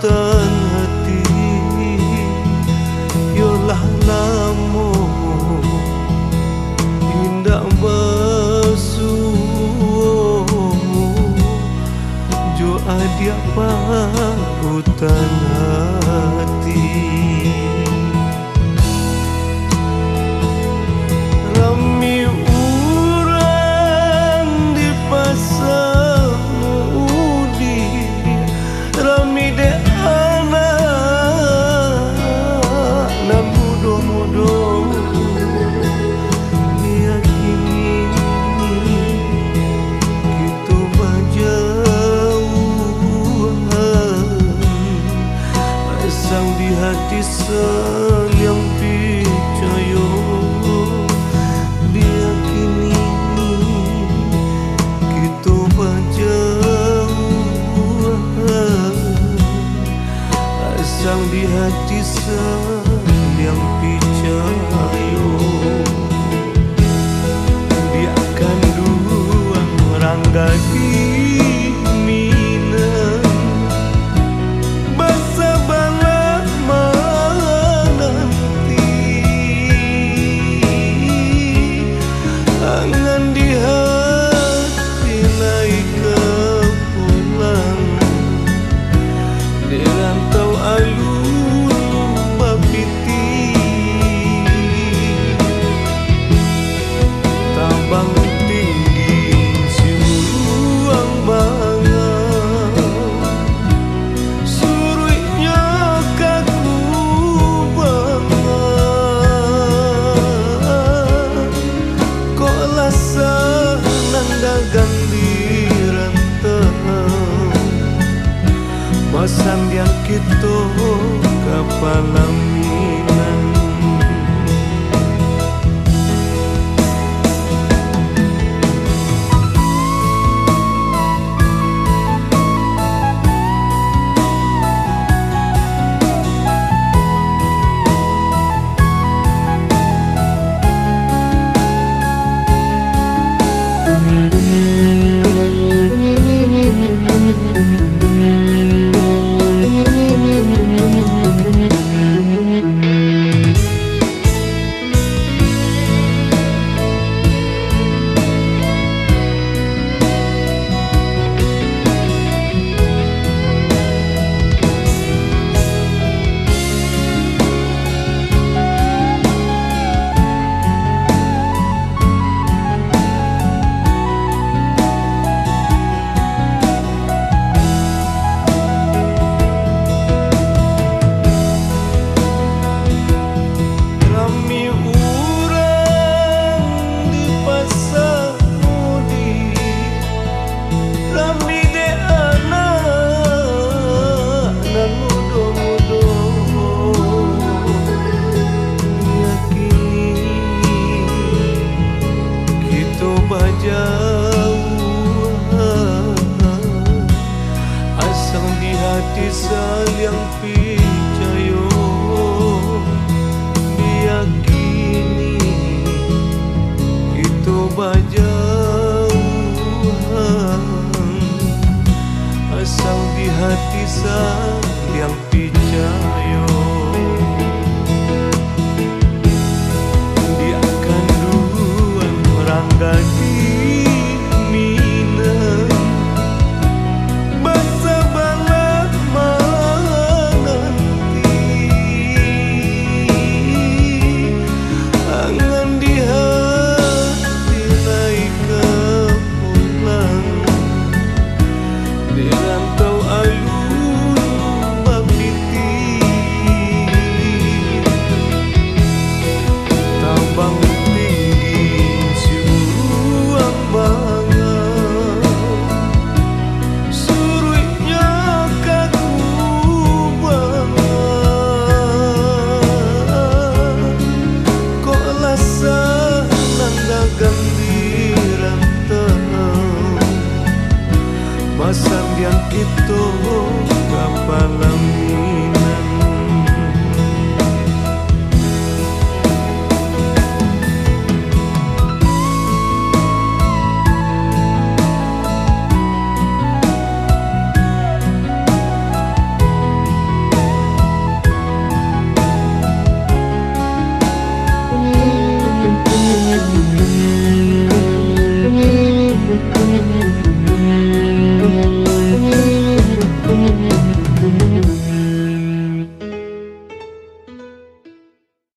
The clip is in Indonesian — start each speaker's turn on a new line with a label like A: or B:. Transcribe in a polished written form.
A: hutan hati, yolah lamo indah basuh jo adia pa hutan hati. Rami urang di pasar udi, rami de anak nan mudo-mudo diyakini kitu berjauhan, asang di hati sayang picayo diyakini kitu berjauhan, asang di hati sayang picayo. Dia akan dua rangga minang basa balak menanti, angan di hati naik ke pulang di rantau alun bapiti, tabang tinggi si ruang bangang, suruhnya kaku bangang, kok lasa nang dagang di rantau, masan yang kita kapalam minang. Jauh asal di hati sayang